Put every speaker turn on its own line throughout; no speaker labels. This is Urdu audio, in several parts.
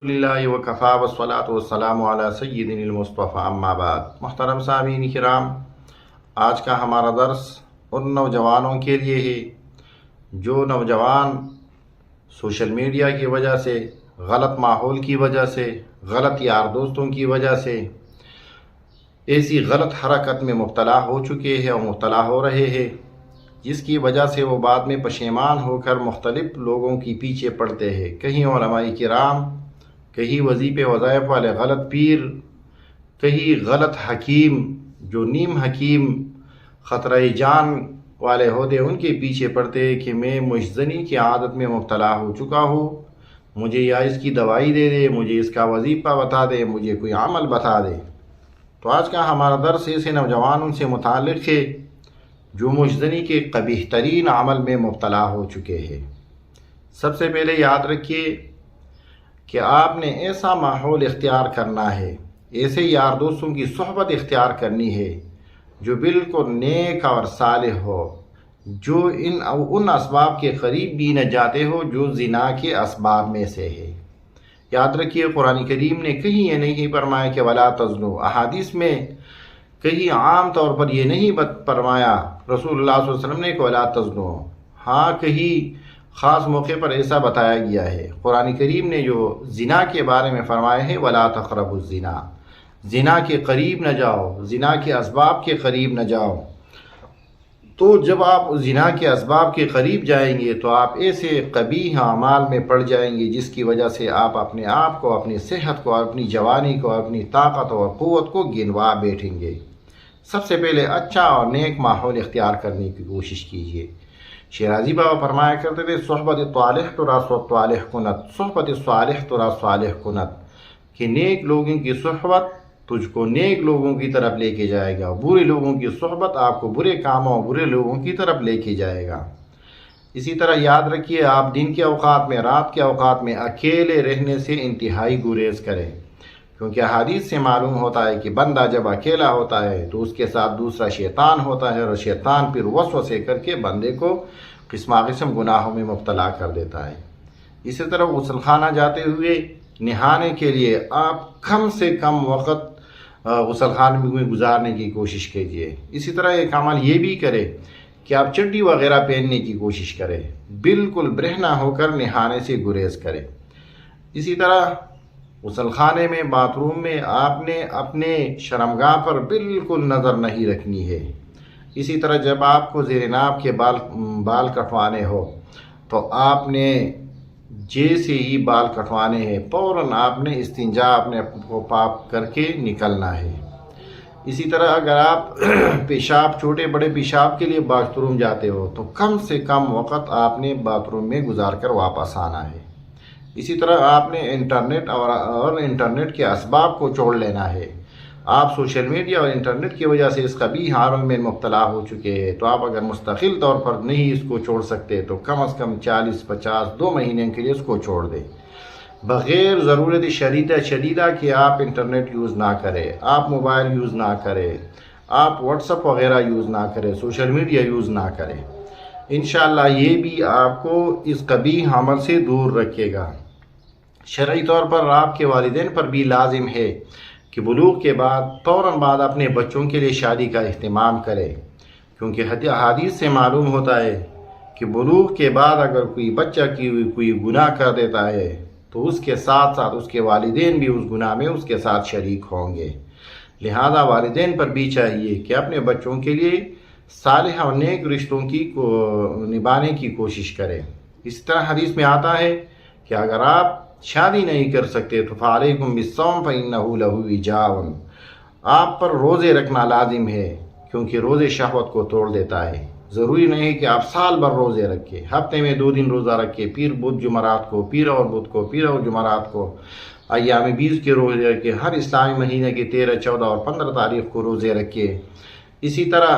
اللہ وکفا والصلاۃ والسلام علی سیدنا المصطفیٰ اما بعد۔ محترم سامعین کرام، آج کا ہمارا درس ان نوجوانوں کے لیے ہے جو نوجوان سوشل میڈیا کی وجہ سے، غلط ماحول کی وجہ سے، غلط یار دوستوں کی وجہ سے ایسی غلط حرکت میں مبتلا ہو چکے ہیں اور مبتلا ہو رہے ہیں، جس کی وجہ سے وہ بعد میں پشیمان ہو کر مختلف لوگوں کی پیچھے پڑتے ہیں۔ کہیں علماء کرام، کہیں وظیفے وظائف والے غلط پیر، کہیں غلط حکیم جو نیم حکیم خطرہ جان والے ہوتے ان کے پیچھے پڑتے کہ میں مشزنی کی عادت میں مبتلا ہو چکا ہوں، مجھے یا اس کی دوائی دے دے، مجھے اس کا وظیفہ بتا دے، مجھے کوئی عمل بتا دے۔ تو آج کا ہمارا درس ایسے نوجوانوں سے متعلق ہے جو مشزنی کے قبیح ترین عمل میں مبتلا ہو چکے ہیں۔ سب سے پہلے یاد رکھیے کہ آپ نے ایسا ماحول اختیار کرنا ہے، ایسے یار دوستوں کی صحبت اختیار کرنی ہے جو بالکل نیک اور صالح ہو، جو ان اسباب کے قریب بھی نہ جاتے ہو جو زنا کے اسباب میں سے ہے۔ یاد رکھیے قرآن کریم نے کہیں یہ نہیں فرمایا کہ ولا تزنوا، احادیث میں کہیں عام طور پر یہ نہیں فرمایا رسول اللہ صلی اللہ علیہ وسلم نے کہ ولا تزنوا، ہاں کہیں خاص موقع پر ایسا بتایا گیا ہے۔ قرآن کریم نے جو زنا کے بارے میں فرمایا ہے ولا تقربوا الزنا، زنا کے قریب نہ جاؤ، زنا کے اسباب کے قریب نہ جاؤ۔ تو جب آپ زنا کے اسباب کے قریب جائیں گے تو آپ ایسے قبیح اعمال میں پڑ جائیں گے جس کی وجہ سے آپ اپنے آپ کو، اپنی صحت کو، اپنی جوانی کو، اپنی طاقت اور قوت کو گنوا بیٹھیں گے۔ سب سے پہلے اچھا اور نیک ماحول اختیار کرنے کی کوشش کیجیے۔ شیرازی بابا فرمایا کرتے تھے صحبت طالح ترا صالح کنت، صحبت صالح ترا صالح کنت، کہ نیک لوگوں کی صحبت تجھ کو نیک لوگوں کی طرف لے کے جائے گا، برے لوگوں کی صحبت آپ کو برے کاموں، برے لوگوں کی طرف لے کے جائے گا۔ اسی طرح یاد رکھیے آپ دن کے اوقات میں، رات کے اوقات میں اکیلے رہنے سے انتہائی گریز کریں، کیونکہ حدیث سے معلوم ہوتا ہے کہ بندہ جب اکیلا ہوتا ہے تو اس کے ساتھ دوسرا شیطان ہوتا ہے، اور شیطان پھر وسوسے کر کے بندے کو قسم قسم گناہوں میں مبتلا کر دیتا ہے۔ اسی طرح غسل خانہ جاتے ہوئے نہانے کے لیے آپ کم سے کم وقت غسل خانے میں گزارنے کی کوشش کیجیے۔ اسی طرح ایک عمل یہ بھی کرے کہ آپ چڈی وغیرہ پہننے کی کوشش کریں، بالکل برہنہ ہو کر نہانے سے گریز کریں۔ اسی طرح غسل خانے میں، باتھ روم میں آپ نے اپنے شرمگاہ پر بالکل نظر نہیں رکھنی ہے۔ اسی طرح جب آپ کو زیر ناف کے بال کٹوانے ہو تو آپ نے جیسے ہی بال کٹوانے ہیں فوراً آپ نے استنجا اپنے کو پاک کر کے نکلنا ہے۔ اسی طرح اگر آپ پیشاب، چھوٹے بڑے پیشاب کے لیے باتھ روم جاتے ہو تو کم سے کم وقت آپ نے باتھ روم میں گزار کر واپس آنا ہے۔ اسی طرح آپ نے انٹرنیٹ اور انٹرنیٹ کے اسباب کو چھوڑ لینا ہے۔ آپ سوشل میڈیا اور انٹرنیٹ کی وجہ سے اس قبیح عمل میں مبتلا ہو چکے ہیں، تو آپ اگر مستقل طور پر نہیں اس کو چھوڑ سکتے تو کم از کم 40-50 2 مہینے کے لیے اس کو چھوڑ دیں۔ بغیر ضرورت شدیدہ کہ آپ انٹرنیٹ یوز نہ کریں، آپ موبائل یوز نہ کریں، آپ واٹس ایپ وغیرہ یوز نہ کریں، سوشل میڈیا یوز نہ کریں۔ انشاءاللہ یہ بھی آپ کو اس قبیح عمل سے دور رکھے گا۔ شرعی طور پر آپ کے والدین پر بھی لازم ہے کہ بلوغ کے بعد فوراً بعد اپنے بچوں کے لیے شادی کا اہتمام کرے، کیونکہ حدیث سے معلوم ہوتا ہے کہ بلوغ کے بعد اگر کوئی بچہ کوئی گناہ کر دیتا ہے تو اس کے ساتھ ساتھ اس کے والدین بھی اس گناہ میں اس کے ساتھ شریک ہوں گے۔ لہذا والدین پر بھی چاہیے کہ اپنے بچوں کے لیے صالح اور نیک رشتوں کی نبھانے کی کوشش کریں۔ اس طرح حدیث میں آتا ہے کہ اگر آپ شادی نہیں کر سکتے تو فعلیکم بالصوم فإنہ لہ وجاء، آپ پر روزے رکھنا لازم ہے کیونکہ روزے شہوت کو توڑ دیتا ہے۔ ضروری نہیں کہ آپ سال بھر روزے رکھیں، ہفتے میں 2 دن روزہ رکھیں، پیر بدھ جمعرات کو، پیر اور بدھ کو، پیر اور جمعرات کو، ایام 20 کے روزے رکھیں، ہر اسلامی مہینے کے 13، 14 اور 15 تاریخ کو روزے رکھیں۔ اسی طرح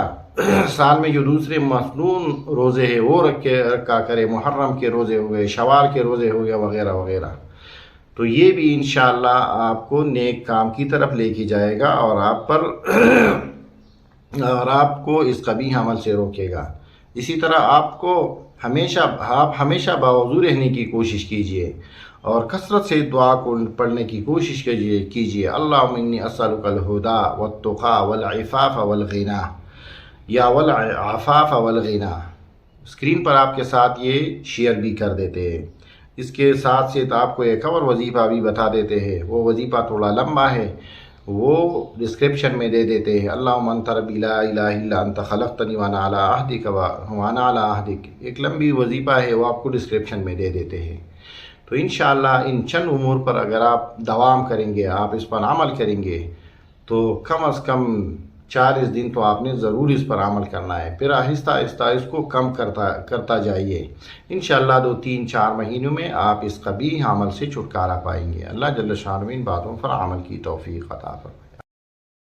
سال میں جو دوسرے مصنون روزے ہیں وہ رکھا کرے، محرم کے روزے ہوئے، شوال کے روزے ہوئے وغیرہ وغیرہ۔ تو یہ بھی انشاءاللہ آپ کو نیک کام کی طرف لے کے جائے گا اور آپ کو اس قبیح عمل سے روکے گا۔ اسی طرح آپ ہمیشہ باوضو رہنے کی کوشش کیجیے، اور کثرت سے دعا کو پڑھنے کی کوشش کیجیے. اللہم انی اسألک الہدی والتقی والعفاف والغنی یا والعفاف والغنی. اسکرین پر آپ کے ساتھ یہ شیئر بھی کر دیتے ہیں. اس کے ساتھ ساتھ آپ کو ایک اور وظیفہ بھی بتا دیتے ہیں. وہ وظیفہ تھوڑا لمبا ہے, وہ ڈسکرپشن میں دے دیتے ہیں. اللہم انت ربی لا الہ الا انت خلقتنی وانا علی عہدک وانا علی عہدک. ایک لمبی وظیفہ ہے, وہ آپ کو ڈسکرپشن میں دے دیتے ہیں. تو انشاءاللہ ان چند امور پر اگر آپ دوام کریں گے, آپ اس پر عمل کریں گے, تو کم از کم 40 دن تو آپ نے ضرور اس پر عمل کرنا ہے. پھر آہستہ آہستہ اس کو کم کرتا جائیے. انشاءاللہ 2-3-4 مہینوں میں آپ اس قبیح عمل سے چھٹکارا پائیں گے. اللہ جل شانہ ان باتوں پر عمل کی توفیق عطا فرمائے.